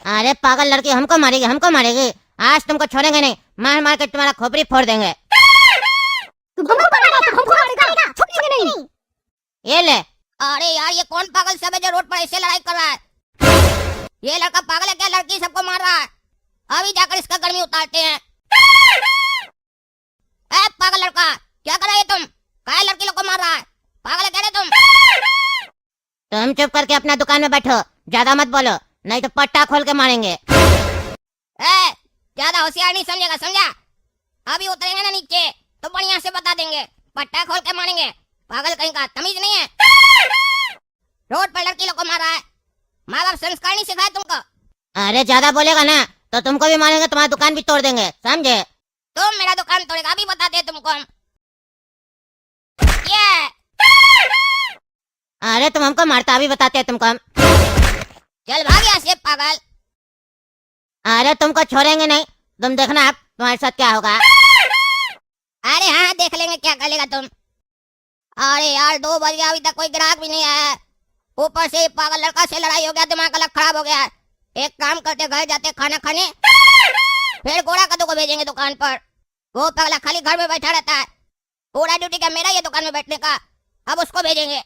अरे पागल लड़की, हमको मारेगी, हमको मारेगी। आज तुमको छोड़ेंगे नहीं, मार मार के तुम्हारा खोपड़ी फोड़ देंगे। हमको मारेगा, छोड़ेंगे नहीं। ये ले। अरे यार, ये कौन पागल सब है जो रोड पर ऐसे लड़ाई कर रहा है? ये लड़का पागल है क्या? लड़की सबको मार रहा है। अभी जाकर इसका गर्मी उतारते हैं। ए पागल लड़का, क्या कर रहे हो तुम? क्या लड़की लोग को मार रहा है? पागल है क्या रे तुम? तुम चुप करके अपना दुकान में बैठो, ज्यादा मत बोलो, नहीं तो पट्टा खोल के मारेंगे। ए, ज्यादा होशियार नहीं समझेगा, समझा? अभी उतरेंगे ना नीचे तो बढ़िया से बता देंगे, पट्टा खोल के मारेंगे। पागल कहीं का, तमीज नहीं है? रोड पर लड़की लोग को मार रहा है। माँ बाप संस्कार नहीं सिखाए तुमको? अरे ज्यादा बोलेगा ना तो तुमको भी मारेंगे, तुम्हारा दुकान भी तोड़ देंगे, समझे? तुम मेरा दुकान तोड़ेगा, अभी बताते हैं तुमको हम। ये अरे तुम हमको मारता, अभी बताते हैं तुमको हम। चल भाग यहाँ से पागल। अरे तुमको छोड़ेंगे नहीं, तुम देखना अब तुम्हारे साथ क्या होगा। अरे हाँ, देख लेंगे क्या कर लेगा तुम। अरे यार, 2 बज गया, अभी तक कोई ग्राहक भी नहीं आया है। ऊपर से पागल लड़का से लड़ाई हो गया, दिमाग अलग खराब हो गया। एक काम करते, घर जाते खाना खाने, फिर गोरा कद्दू को भेजेंगे दुकान पर। वो पागला खाली घर में बैठा रहता है। पूरा ड्यूटी क्या मेरा ये दुकान में बैठने का, अब उसको भेजेंगे।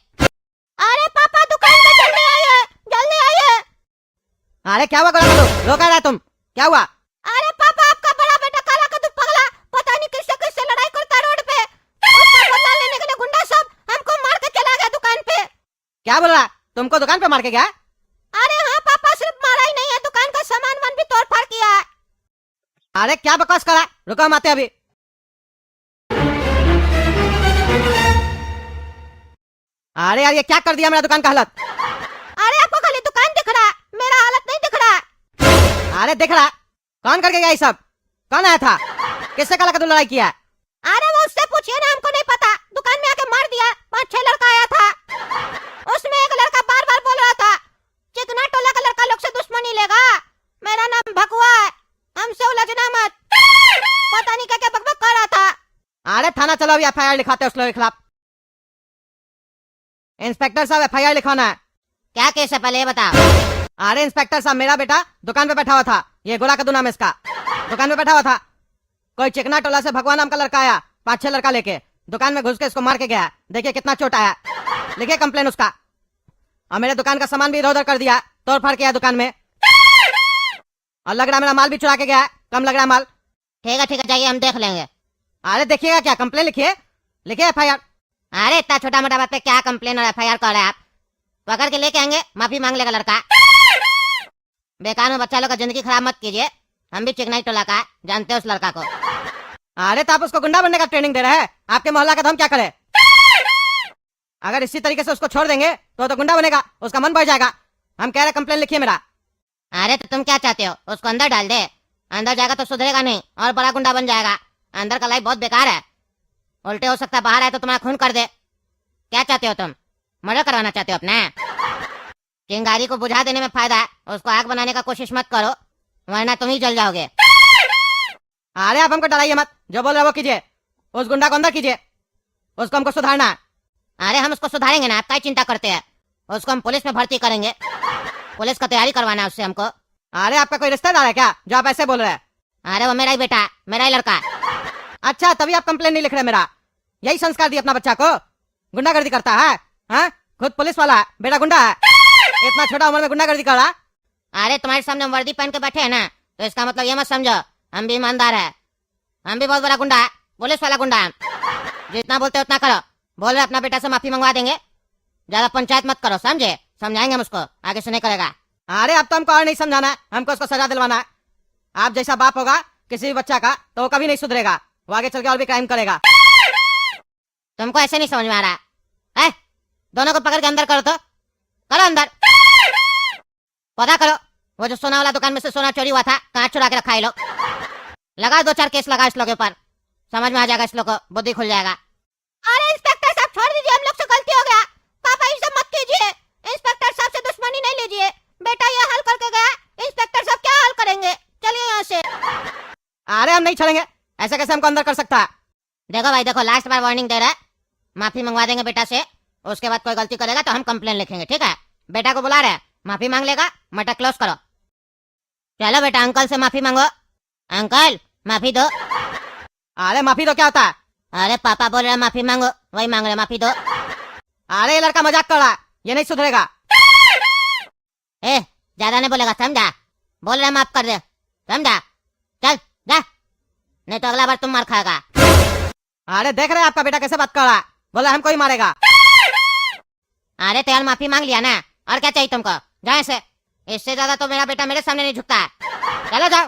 अरे पापा, दुकान पे जल्दी आइए, जल्दी आइए। अरे क्या हुआ गोरा कद्दू, रो क्या रहा है तुम? क्या हुआ? अरे पापा, आपका बड़ा बेटा काला कद्दू पगला पता नहीं किससे किससे लड़ाई करता है रोड पे। उसका बदला लेने के लिए गुंडा सब हमको मार के चला गया दुकान पे। क्या बोल रहा? तुमको दुकान पे मार के गया? अरे हाँ पापा, सिर्फ मारा ही नहीं है, दुकान का सामान वान भी तोड़फाड़ किया है। अरे क्या बकवास करा, रुको हम आते हैं अभी। अरे यार, ये क्या कर दिया मेरा दुकान का हालत? अरे आपको खाली दुकान दिख रहा है, मेरा हालत नहीं दिख रहा है। अरे देख रहा, कौन करके गया ये सब? कौन आया था? किससे काला कद्दू लड़ाई किया? अरे वो उससे पूछिए ना, हमको नहीं पता। दुकान में आके मार दिया, 5-6 लड़का आया था। उसमें एक लड़का बार बार बोल रहा था, चिकना टोला का लड़का लोग से दुश्मनी लेगा, मेरा नाम भकुआ है, हमसे उलझना मत। पता नहीं क्या क्या बकबक कर रहा था। अरे थाना चलो, अभी FIR लिखाते हैं उस लोग के खिलाफ। इंस्पेक्टर साहब, FIR लिखवाना है। क्या केस है पहले ये बताओ। अरे इंस्पेक्टर साहब, मेरा बेटा दुकान पे बैठा हुआ था, ये गोरा कद्दू नाम है इसका, दुकान पे बैठा हुआ था। कोई चिकना टोला से भगवान नाम का लड़का आया, 5-6 लड़का लेके दुकान में घुस के इसको मार के गया। देखिए कितना चोट आया, लिखिए कंप्लेन उसका। और मेरे दुकान का सामान भी इधर उधर कर दिया, तोड़ फाड़ किया दुकान में। और लग रहा मेरा माल भी चुरा के गया, कम लग रहा माल। ठीक है जाइए, हम देख लेंगे। अरे देखिएगा क्या, कंप्लेन लिखिए, लिखिए FIR। अरे इतना छोटा मोटा बात पे क्या कंप्लेन और FIR कर रहे हैं आप? पकड़ के लेके आएंगे, माफी मांग लेगा लड़का। बेकार में बच्चा लोग का जिंदगी खराब मत कीजिए, हम भी चिकनाई टोला का जानते हैं उस लड़का को। अरे तो आप उसको गुंडा बनने का ट्रेनिंग दे रहे हैं? आपके मोहल्ला का तो हम क्या करें? अगर इसी तरीके से उसको छोड़ देंगे तो गुंडा बनेगा, उसका मन बढ़ जाएगा। हम कह रहे कंप्लेन लिखिए मेरा। अरे तो तुम क्या चाहते हो, उसको अंदर डाल दे? अंदर जाएगा तो सुधरेगा नहीं और बड़ा गुंडा बन जाएगा। अंदर का लाइफ बहुत बेकार है, उल्टे हो सकता है, बाहर आए तो तुम्हारा खून कर दे। क्या चाहते हो तुम, मर्डर करवाना चाहते हो अपना? चिंगारी को बुझा देने में फायदा है, उसको आग बनाने का कोशिश मत करो, वरना तुम ही जल जाओगे। अरे आप हमको डराइए मत, जो बोल रहे वो कीजिए, उस गुंडा को अंदर कीजिए, उसको हमको सुधारना है। अरे हम उसको सुधारेंगे ना, आप क्या चिंता करते हैं? उसको हम पुलिस में भर्ती करेंगे, पुलिस का तैयारी करवाना है उससे हमको। अरे आपका कोई रिश्तेदार है क्या जो आप ऐसे बोल रहे हैं? अरे वो मेरा ही बेटा है, मेरा ही लड़का है। अच्छा, तभी आप कंप्लेन नहीं लिख रहे मेरा? यही संस्कार दिए अपना बच्चा को? गुंडागर्दी करता है? हाँ, खुद पुलिस वाला है, बेटा गुंडा है, इतना छोटा उम्र में गुंडागर्दी कर रहा। अरे तुम्हारे सामने हम वर्दी पहन के बैठे हैं ना, तो इसका मतलब ये मत समझो हम भी ईमानदार है। हम भी बहुत बड़ा गुंडा है, पुलिस वाला गुंडा है। जितना बोलते उतना करो। बोल रहे अपना बेटा से माफी मंगवा देंगे, ज्यादा पंचायत मत करो, समझे? समझाएंगे हम उसको, आगे से नहीं करेगा। अरे अब तो हमको और नहीं समझाना है, हमको उसको सजा दिलवाना है। आप जैसा बाप होगा किसी भी बच्चा का तो वो कभी नहीं सुधरेगा, वो आगे चल के और भी क्राइम करेगा। तुमको ऐसे नहीं समझ में आ रहा है? दोनों को पकड़ के अंदर करो, तो करो अंदर, पता करो वो जो सोना वाला दुकान में से सोना चोरी हुआ था, कहाँ चुरा के रखा है लोग। लगा 2-4 केस लगा इस लोग के ऊपर, समझ में आ जाएगा, इस लोग को बुद्धि खुल जाएगा। अरे इंस्पेक्टर साहब, छोड़ दीजिए, हम लोग से गलती हो गया। पापा ये सब मत कीजिए, इंस्पेक्टर साहब से दुश्मनी नहीं लीजिए। बेटा ये हाल करके गया, इंस्पेक्टर साहब क्या हाल करेंगे? चलिए यहाँ से। अरे हम नहीं छोड़ेंगे, ऐसे कैसे हमको अंदर कर सकता है? देखो भाई देखो, लास्ट बार वार्निंग दे रहा है, माफी मंगवा देंगे बेटा से, उसके बाद कोई गलती करेगा तो हम कंप्लेन लिखेंगे, ठीक है? बेटा को बुला रहे हैं, माफी मांग लेगा, मटर क्लोज करो। चलो बेटा अंकल से माफी मांगो। अंकल माफी दो। अरे माफी तो क्या होता है? अरे पापा बोल रहे हैं माफी मांगो, वही मांग रहे माफी दो। अरे ये लड़का मजाक कर रहा है, ये नहीं सुधरेगा। ए ज्यादा नहीं बोलेगा, समझा? बोल रहे माफ कर दे, समझा? चल जा, नहीं तो अगला बार तुम मार खाएगा। अरे देख रहे हैं आपका बेटा कैसे बात कर रहा है, बोला हमको ही मारेगा। अरे तो यार माफी मांग लिया ना, और क्या चाहिए तुमको? जाए से, इससे ज्यादा तो मेरा बेटा मेरे सामने नहीं झुकता है। चलो जाओ,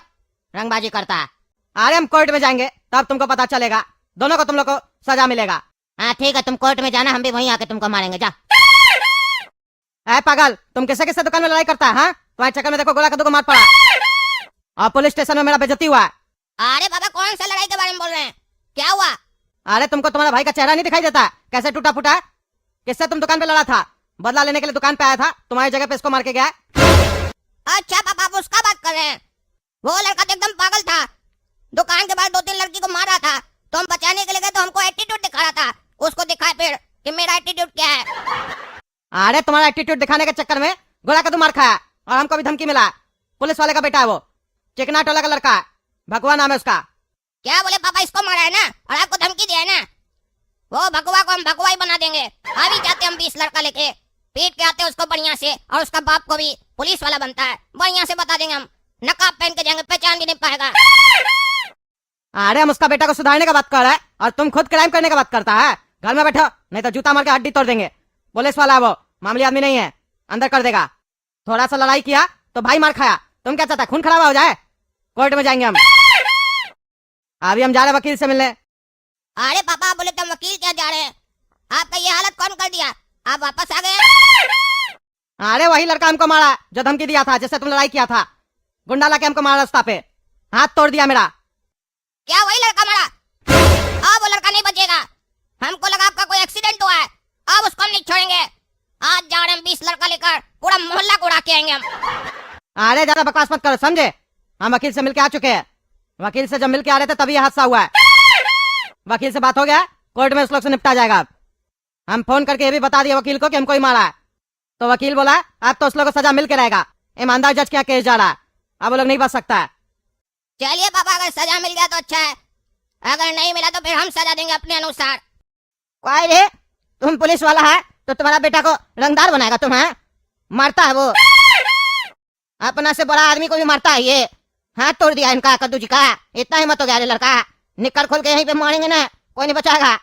रंगबाजी करता है। अरे हम कोर्ट में जाएंगे तब तुमको पता चलेगा, दोनों को तुम लोग को सजा मिलेगा। हाँ ठीक है, तुम कोर्ट में जाना, हम भी वहीं आके तुमको मारेंगे। जा। ऐ पागल, तुम किसे किसे दुकान में लड़ाई करता है? हाँ, तुम्हारे चक्कर में देखो गोला कद्दू को मार पड़ा और पुलिस स्टेशन में मेरा बेइज्जती हुआ है। अरे बाबा कौन सा लड़ाई के बारे में बोल रहे हैं? क्या हुआ? अरे तुमको तुम्हारा भाई का चेहरा नहीं दिखाई देता? कैसे टूटा फूटा है? किससे तुम दुकान पे लड़ा था? बदला लेने के लिए दुकान पे आया था, तुम्हारी जगह पे इसको मार के गया है। अच्छा पापा आप उसका बात कर रहे हैं? वो लड़का तो एकदम पागल था, दुकान के बाहर 2-3 लड़की को मार रहा था, तो हम बचाने के लिए गए तो हमको एटीट्यूड दिखा रहा था। उसको दिखाए फिर कि मेरा एटीट्यूड क्या है। अरे तुम्हारा एटीट्यूड दिखाने के चक्कर में गोला कद्दू मार खाया और हमको भी धमकी मिला। पुलिस वाले का बेटा है वो, चिकना टोला का लड़का है, भगवा नाम है उसका। क्या बोले पापा, इसको मारा है ना और आपको धमकी दिया है ना? वो भगवा को हम भगवा ही बना देंगे। अभी जाते हम 20 लड़का लेके, पीट के आते उसको बढ़िया से, और उसका बाप को भी पुलिस वाला बनता है, बढ़िया से बता देंगे हम। नकाब पहन के जाएंगे, पहचान भी नहीं पाएगा। अरे हम उसका बेटा को सुधारने का बात कर रहा है और तुम खुद क्राइम करने का बात करता है। घर में बैठो, नहीं तो जूता मार के हड्डी तोड़ देंगे। पुलिस वाला है वो, मामूली आदमी नहीं है, अंदर कर देगा। थोड़ा सा लड़ाई किया तो भाई मार खाया, तुम क्या चाहता, खून खराबा हो जाए? कोर्ट में जाएंगे हम। अभी हम जा रहे वकील से मिलने। अरे पापा बोले तुम वकील क्या जा रहे हैं? आपका ये हालत कौन कर दिया? आप वापस आ गए? अरे वही लड़का हमको मारा जो धमकी दिया था, जिससे तुम लड़ाई किया था। गुंडा लाके हमको मारा रास्ता पे, हाथ तोड़ दिया मेरा। क्या वही लड़का मारा? अब वो लड़का नहीं बचेगा। हमको लगा आपका कोई एक्सीडेंट हुआ है, अब उसको हम नहीं छोड़ेंगे। आज जा रहे हैं 20 लड़का लेकर, पूरा मोहल्ला को उड़ा के आएंगे हम। अरे ज्यादा बकवास मत करो, समझे? हम वकील से मिलके आ चुके हैं। वकील से जब मिलके आ रहे थे तभी यह हादसा हुआ है। वकील से बात हो गया, कोर्ट में उस लोग से निपटा जाएगा। अब हम फोन करके ये भी बता दिए वकील को कि हमको ही मारा है, तो वकील बोला अब तो उस लोग को सजा मिल के रहेगा। ईमानदार जज क्या केस जा रहा है, अब वो लोग नहीं बच सकता है। चलिए पापा, अगर सजा मिल गया तो अच्छा है, अगर नहीं मिला तो फिर हम सजा देंगे अपने अनुसार। कोई रे, तुम पुलिस वाला है तो तुम्हारा बेटा को रंगदार बनाएगा तुम्हें? मारता है वो, अपना से बड़ा आदमी को भी मारता है ये। हाथ तोड़ दिया इनका कद्दू जी का, इतना हिम्मत हो गया लड़का। निकल खोल के यहीं पे मारेंगे ना, कोई नहीं बचाएगा।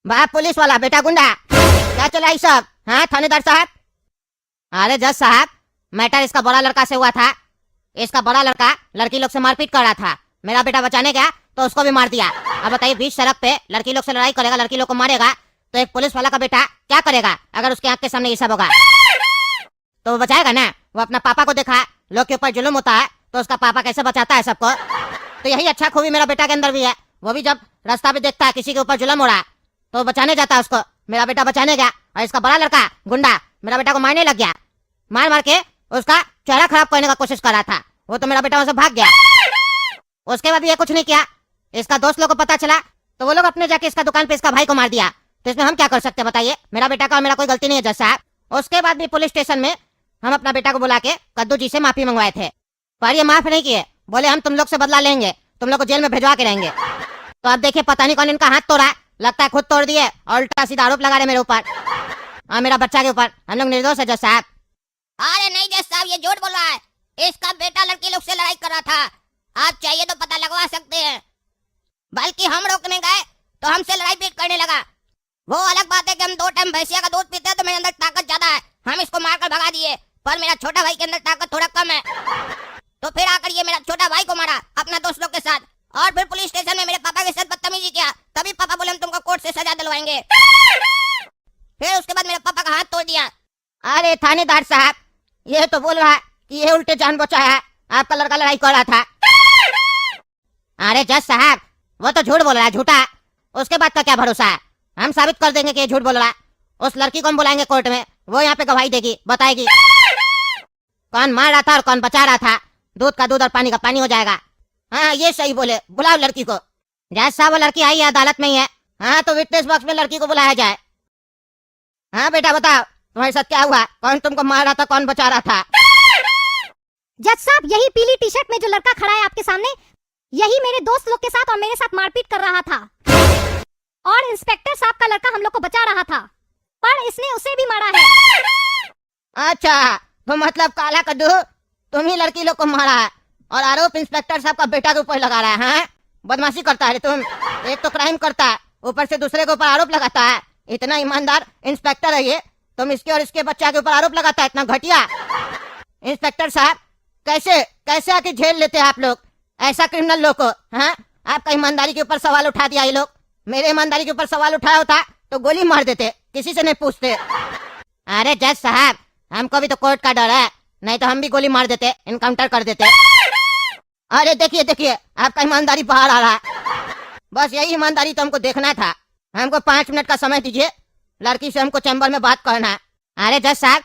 बाप पुलिस वाला, बेटा गुंडा, क्या चला ये सब? हाँ थानेदार साहब। अरे जज साहब, मैटर इसका बड़ा लड़का से हुआ था। इसका बड़ा लड़का लड़की लोग से मारपीट कर रहा था, मेरा बेटा बचाने गया तो उसको भी मार दिया। अब बताइए, बीच सड़क पे लड़की लोग से लड़ाई करेगा, लड़की लोग को मारेगा, तो एक पुलिस वाला का बेटा क्या करेगा? अगर उसके आंख के सामने ये सब होगा तो वो बचाएगा ना? वो अपना पापा को देखा लोग के ऊपर जुल्म होता है तो उसका पापा कैसे बचाता है सबको, तो यही अच्छा खूबी मेरा बेटा के अंदर भी है। वो भी जब रास्ता पे देखता है किसी के ऊपर जुल्म हो रहा है तो बचाने जाता है उसको। मेरा बेटा बचाने गया और इसका बड़ा लड़का गुंडा मेरा बेटा को मारने लग गया। मार मार के उसका चेहरा खराब करने का कोशिश कर रहा था, वो तो मेरा बेटा वहां से भाग गया। उसके बाद भी ये कुछ नहीं किया। इसका दोस्त लोग को पता चला तो वो लोग अपने जाके इसका दुकान पे इसका भाई को मार दिया। तो इसमें हम क्या कर सकते हैं बताइए? मेरा बेटा का और मेरा कोई गलती नहीं है जज साहब। उसके बाद भी पुलिस स्टेशन में हम अपना बेटा को बुला के कद्दू जी से माफी मंगवाए थे, पर ये माफ नहीं किए। बोले हम तुम लोग से बदला लेंगे, तुम लोग को जेल में भेजवा के रहेंगे। तो अब देखिए पता नहीं कौन इनका हाथ तोड़ा, लगता है खुद तोड़ दिए और उल्टा सीधा आरोप लगा रहे मेरे ऊपर और मेरा बच्चा के ऊपर। हम लोग निर्दोष है जज साहब। अरे नहीं जज साहब, ये झूठ बोल रहा है। इसका बेटा लड़की लोग से लड़ाई कर रहा था, आप चाहिए तो पता लगवा सकते हैं। बल्कि हम रोकने गए तो हमसे लड़ाई पीट करने लगा। वो अलग बात है कि हम 2 टाइम भैंसिया का दूध पीते हैं तो मेरे अंदर ताकत ज्यादा है, हम इसको मारकर भगा दिए, पर मेरा छोटा भाई के अंदर ताकत थोड़ा कम है। तो फिर आकर ये मेरा छोटा भाई को मारा अपना दोस्त लोग के साथ, और फिर पुलिस स्टेशन में मेरे पापा के साथ बदतमीजी किया। तभी पापा बोले हम तुमको कोर्ट से सजा दिलवाएंगे। फिर उसके बाद मेरे पापा का हाथ तोड़ दिया। अरे थानेदार साहब, ये तो बोल रहा है कि ये उल्टे जान बचाया है, आपका लड़का लड़ाई कर रहा था। अरे जज साहब, वो तो झूठ बोल रहा है, झूठा। उसके बाद का क्या भरोसा है? हम साबित कर देंगे कि ये झूठ बोल रहा है। उस लड़की को हम बुलाएंगे कोर्ट में, वो यहाँ पे गवाही देगी, बताएगी कौन मार रहा था और कौन बचा रहा था। दूध का दूध और पानी का पानी हो जाएगा। हाँ ये सही बोले, बुलाओ लड़की को। जज साहब वो लड़की आई है, अदालत में ही है। हाँ तो विटनेस बॉक्स में लड़की को बुलाया जाए। हाँ बेटा बताओ, तुम्हारे साथ क्या हुआ? कौन तुमको मार रहा था, कौन बचा रहा था? जज साहब साहब, यही पीली टी शर्ट में जो लड़का खड़ा है आपके सामने, यही मेरे दोस्त लोग के साथ और मेरे साथ मारपीट कर रहा था। और इंस्पेक्टर साहब का लड़का हम लोग को बचा रहा था, पर इसने उसे भी मारा है। अच्छा, तो मतलब काला कद्दू तुम ही लड़की लोग को मारा है और आरोप इंस्पेक्टर साहब का बेटा के ऊपर लगा रहा है, हाँ? बदमाशी करता है रे तुम। एक तो क्राइम करता है, ऊपर से दूसरे के ऊपर आरोप लगाता है। इतना ईमानदार इंस्पेक्टर है ये, तुम इसके और इसके बच्चा के ऊपर आरोप लगाता है, इतना घटिया। इंस्पेक्टर साहब, कैसे कैसे आके झेल लेते हैं आप लोग ऐसा क्रिमिनल लोग को, हाँ? आपका ईमानदारी के ऊपर सवाल उठा दिया ये लोग। मेरे ईमानदारी के ऊपर सवाल उठाया होता तो गोली मार देते, किसी से नहीं पूछते। अरे जज साहब, हमको भी तो कोर्ट का डर है, नहीं तो हम भी गोली मार देते, इनकाउंटर कर देते। अरे देखिए देखिए, आपका ईमानदारी बाहर आ रहा है। बस यही ईमानदारी तो हमको देखना था। हमको 5 मिनट का समय दीजिए, लड़की से हमको चैम्बर में बात करना है। अरे जज साहब,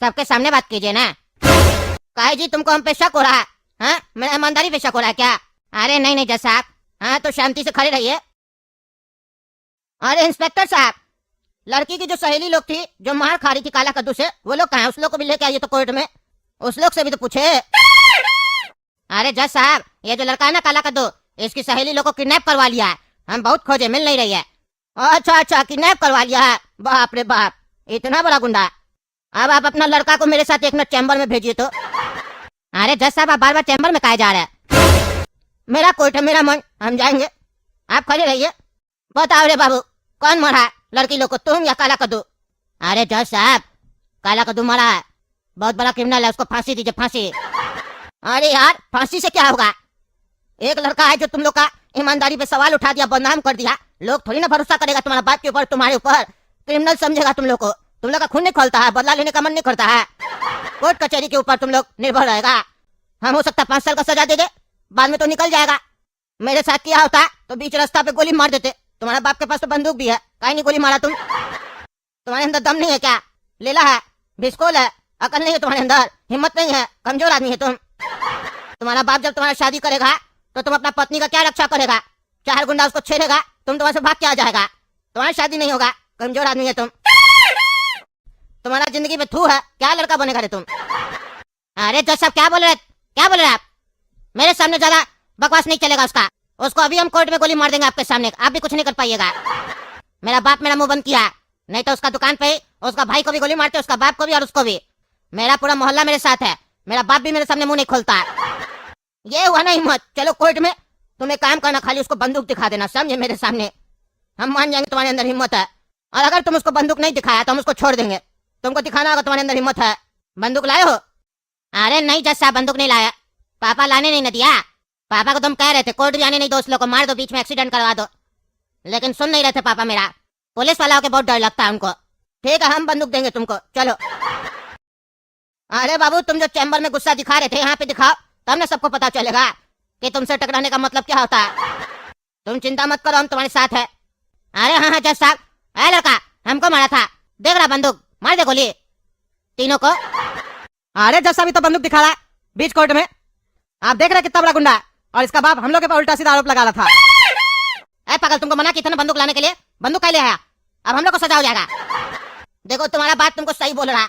सबके सामने बात कीजिए ना। काहे जी, तुमको हम पे शक हो रहा है, हाँ? मेरा ईमानदारी पे शक हो रहा है क्या? अरे नहीं नहीं जज साहब, हाँ तो शांति से खड़े रहिए। अरे इंस्पेक्टर साहब, लड़की की जो सहेली लोग थी जो मार खा रही थी काला कद्दू से, वो लोग कहाँ है? उस लोग को भी लेके आइए तो कोर्ट में, उस लोग से भी तो पूछे। अरे जज साहब, ये जो लड़का है ना काला कद्दू, इसकी सहेली लोग को किडनैप करवा लिया है। हम बहुत खोजे, मिल नहीं रही है। अच्छा अच्छा, किडनैप करवा लिया है, बाप रे बाप, इतना बड़ा गुंडा। अब आप अपना लड़का को मेरे साथ एक मिनट चैम्बर में भेजिए तो। अरे जज साहब, आप बार बार चैम्बर में काहे जा रहे हैं? मेरा कोर्ट है, मेरा मन, हम जाएंगे, आप खड़े रहिए। बताओ रे बाबू, कौन मरा लड़की लोग को, तुम या काला कद्दू? अरे जज साहब, काला कद्दू मरा है, बहुत बड़ा क्रिमिनल है, उसको फांसी दीजिए, फांसी। अरे यार, फांसी से क्या होगा? एक लड़का है जो तुम लोग का ईमानदारी पे सवाल उठा दिया, बदनाम कर दिया, लोग थोड़ी ना भरोसा करेगा तुम्हारा बात के ऊपर, तुम्हारे ऊपर। क्रिमिनल समझेगा तुम लोग को, तुम लोग का खून नहीं खोलता है, बदला लेने का मन नहीं करता है। कोर्ट कचहरी के ऊपर तुम लोग निर्भर रहेगा। हम हो सकता 5 साल का सजा दे दे, बाद में तो निकल जाएगा। मेरे साथ किया होता तो बीच रास्ता पे गोली मार देते। तुम्हारा बाप के पास तो बंदूक भी है, काहे नहीं गोली मारा तुम? तुम्हारे अंदर दम नहीं है क्या? लेला है, भिस्कोल है, अकल नहीं है तुम्हारे अंदर, हिम्मत नहीं है, कमजोर आदमी है तुम। तुम्हारा बाप जब तुम्हारा शादी करेगा तो तुम अपना पत्नी का क्या रक्षा करेगा? 4 गुंडा उसको छेड़ेगा, तुम तो वहां से भाग के आ जाएगा, तुम्हारी शादी नहीं होगा, कमजोर आदमी है तुम। तुम्हारा जिंदगी में थू है, क्या लड़का बनेगा रे तुम? अरे जज साहब, क्या बोल रहे, क्या बोल रहे आप? मेरे सामने ज्यादा बकवास नहीं चलेगा उसका, उसको अभी हम कोर्ट में गोली मार देंगे आपके सामने, आप भी कुछ नहीं कर पाइएगा। मेरा बाप मेरा मुंह बंद किया, नहीं तो उसका दुकान पे ही उसका भाई को भी गोली मारते, उसका बाप को भी और उसको भी। मेरा पूरा मोहल्ला मेरे साथ है, मेरा बाप भी मेरे सामने मुंह नहीं खोलता। ये हुआ ना हिम्मत, चलो कोर्ट में। तुम एक काम करना, खाली उसको बंदूक दिखा देना, समझे? मेरे सामने हम मान जाएंगे तुम्हारे अंदर हिम्मत है। और अगर तुम उसको बंदूक नहीं दिखाया तो हम उसको छोड़ देंगे। तुमको दिखाना होगा तुम्हारे अंदर हिम्मत है। बंदूक लाए हो? अरे नहीं जज साहब, बंदूक नहीं लाया, पापा लाने नहीं न दिया। पापा को तुम कह रहे थे कोर्ट भी आने नहीं दो, उस लोग को मार दो, बीच में एक्सीडेंट करवा दो, लेकिन सुन नहीं रहे थे पापा मेरा। पुलिस वालों के बहुत डर लगता है उनको। ठीक है, हम बंदूक देंगे तुमको, चलो। अरे बाबू, तुम जो चैम्बर में गुस्सा दिखा रहे थे, यहाँ पे दिखाओ, तब ना सबको पता चलेगा कि तुमसे टकराने का मतलब क्या होता है। तुम चिंता मत करो, हम तुम्हारे साथ है। अरे हाँ हाँ जज साहब, अरे लड़का हमको मारा था, देख रहा बंदूक, मार दे गोली तीनों को। अरे जज साहब, ये तो बंदूक दिखा रहा है बीच कोर्ट में, आप देख रहे कितना बड़ा गुंडा है, और इसका बाप हम लोग के ऊपर उल्टा सीधा आरोप लगा रहा था। ए पागल, तुमको मना किया था ना बंदूक लाने के लिए, बंदूक कैसे आया? अब हम लोग को सजा हो जाएगा। देखो तुम्हारा बाप तुमको सही बोल रहा,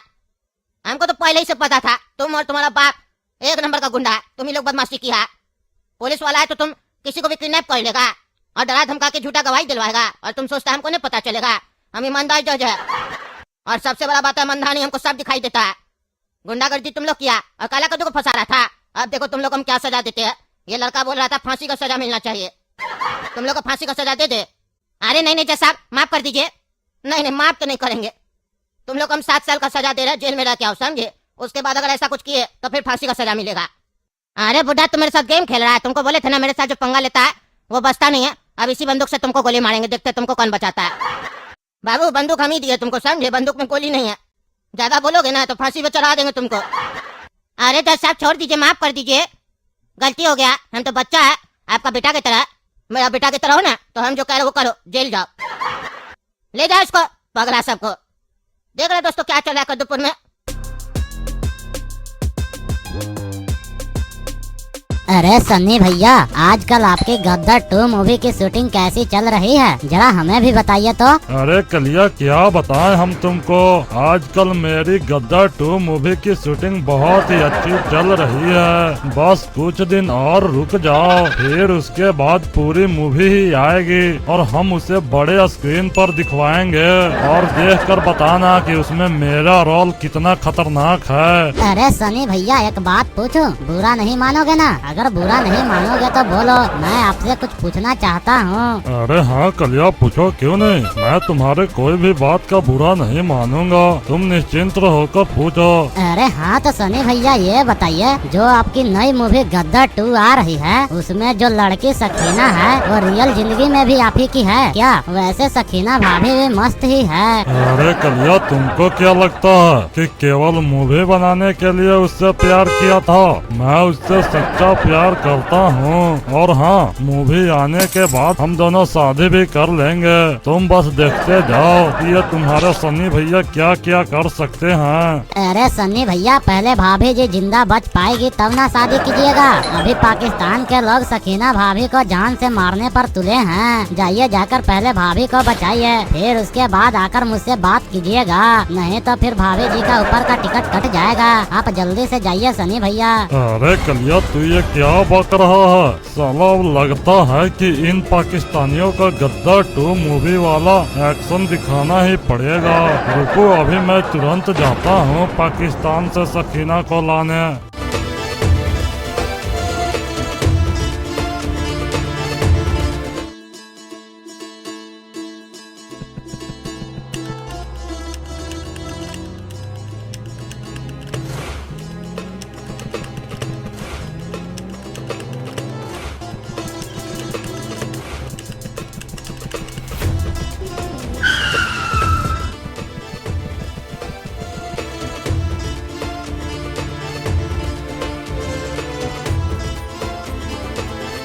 हमको तो पहले ही से पता था तुम और तुम्हारा बाप एक नंबर का गुंडा है, तुम ही लोग बदमाशी किया। पुलिस वाला है तो तुम किसी को भी किडनैप कर लेगा और डरा धमका के झूठा गवाही दिलवाएगा, और तुम सोचता हमको नहीं पता चलेगा, हम ईमानदार जज है। और सबसे बड़ा बात है, ईमानदारी हमको सब दिखाई देता है। गुंडागर्दी तुम लोग किया और काला कद्दू को फंसा रहा था, अब देखो तुम लोग हम क्या सजा देते हैं। ये लड़का बोल रहा था फांसी का सजा मिलना चाहिए, तुम लोग को फांसी का सजा दे दे। अरे नहीं नहीं जज साहब, माफ कर दीजिए। नहीं नहीं, माफ तो नहीं करेंगे, तुम लोग हम 7 साल का सजा दे रहे हैं, जेल में रह के आओ, समझे? उसके बाद अगर ऐसा कुछ किए तो फिर फांसी का सजा मिलेगा। अरे बुढ़ा, तुम मेरे साथ गेम खेल रहा है, तुमको बोले थे ना मेरे साथ जो पंगा लेता है वो बचता नहीं है। अब इसी बंदूक से तुमको गोली मारेंगे, देखते तुमको कौन बचाता है। बाबू बंदूक हम ही दिए तुमको, समझे? बंदूक में गोली नहीं है, ज्यादा बोलोगे ना तो फांसी पे चढ़ा देंगे तुमको। अरे जज साहब छोड़ दीजिए, माफ कर दीजिए, गलती हो गया, हम तो बच्चा है आपका बेटा की तरह, मेरा बेटा की तरह हो ना, तो हम जो कह रहे वो करो, जेल जाओ, ले जाओ इसको पगला सबको। देख रहे दोस्तों क्या चल रहा है कद्दूपुर में। अरे सन्नी भैया, आजकल आपकी गद्दार 2 मूवी की शूटिंग कैसी चल रही है, जरा हमें भी बताइए तो। अरे कलिया क्या बताएं हम तुमको, आजकल मेरी गद्दार 2 मूवी की शूटिंग बहुत ही अच्छी चल रही है। बस कुछ दिन और रुक जाओ, फिर उसके बाद पूरी मूवी ही आएगी और हम उसे बड़े स्क्रीन पर दिखवाएंगे और देखकर बताना कि उसमें मेरा रोल कितना खतरनाक है। अरे सनी भैया, एक बात पूछूं, बुरा नहीं मानोगे ना? अगर बुरा नहीं मानोगे तो बोलो, मैं आपसे कुछ पूछना चाहता हूँ। अरे हाँ कलिया, पूछो क्यों नहीं, मैं तुम्हारे कोई भी बात का बुरा नहीं मानूंगा, तुम निश्चिंत होकर पूछो। अरे हाँ तो सनी भैया ये बताइए, जो आपकी नई मूवी गद्दार 2 आ रही है, उसमें जो लड़की सकीना है वो रियल जिंदगी में भी आप ही की है क्या? वैसे सकीना भाभी भी मस्त ही है। अरे कलिया, तुमको क्या लगता है कि केवल मूवी बनाने के लिए उससे प्यार किया था? मैं उससे सच्चा प्यार करता हूँ और हाँ, मूवी आने के बाद हम दोनों शादी भी कर लेंगे। तुम बस देखते जाओ कि ये तुम्हारे सन्नी भैया क्या क्या कर सकते हैं। अरे सन्नी भैया, पहले भाभी जी जिंदा बच पाएगी तब ना शादी कीजिएगा। अभी पाकिस्तान के लोग सकीना भाभी को जान से मारने पर तुले हैं। जाइए, जाकर पहले भाभी को बचाइए, फिर उसके बाद आकर मुझसे बात कीजिएगा, नहीं तो फिर भाभी जी का ऊपर का टिकट कट जाएगा। आप जल्दी से जाइए सनी भैया। अरे कलिया, तू ये क्या बक रहा है? साला लगता है कि इन पाकिस्तानियों का गद्दार 2 मूवी वाला एक्शन दिखाना ही पड़ेगा। रुको, अभी मैं तुरंत जाता हूँ पाकिस्तान से सकीना को लाने।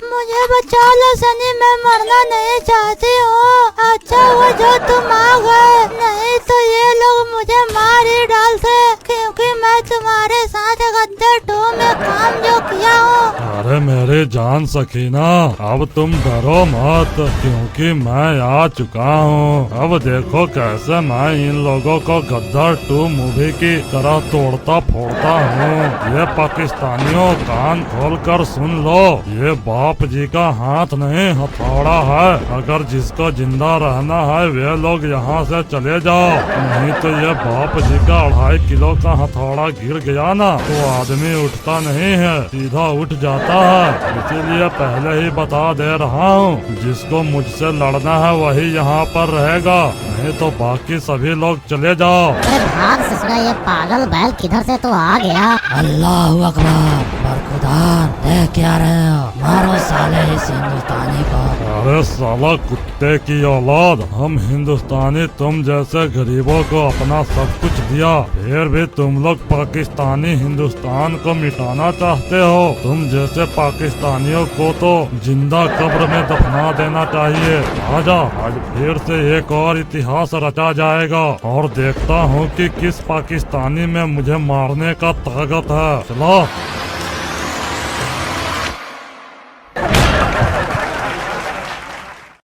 मुझे बचा लो सनी, मैं मरना नहीं चाहती हूँ। अच्छा हुआ जो तुम आ गए, नहीं तो ये लोग मुझे मार ही डालते, क्योंकि मैं तुम्हारे साथ गद्दार 2 में काम जो किया हूँ। अरे मेरी जान सकीना, अब तुम डरो मत, क्योंकि मैं आ चुका हूँ। अब देखो कैसे मैं इन लोगों को गद्दार 2 मूवी की तरह तोड़ता फोड़ता हूँ। ये पाकिस्तानियों, कान खोल कर सुन लो, ये बाप जी का हाथ नहीं हथौड़ा है। अगर जिसको जिंदा रहना है वे लोग यहाँ से चले जाओ, नहीं तो ये बाप जी का 2.5 किलो का हथौड़ा गिर गया ना तो आदमी उठता नहीं है, सीधा उठ जाता है। इसीलिए पहले ही बता दे रहा हूँ, जिसको मुझसे लड़ना है वही यहाँ पर रहेगा, नहीं तो बाकी सभी लोग चले जाओ। अरे भाग ससुरा, ये पागल बैल किधर से तो आ गया। अल्लाह अकबर, बरखुदार देख क्या रहे हो, मारो साले इस हिंदुस्तानी को। अरे साला कुत्ते की औलाद, हम हिंदुस्तानी तुम जैसे गरीबों को अपना सब कुछ दिया, फिर भी तुम लोग पाकिस्तानी हिंदुस्तान को मिटाना चाहते हो। तुम जैसे पाकिस्तानियों को तो जिंदा कब्र में दफना देना चाहिए। आजा, आज फिर से एक और इतिहास रचा जाएगा और देखता हूँ कि किस पाकिस्तानी में मुझे मारने का ताकत है। चलो।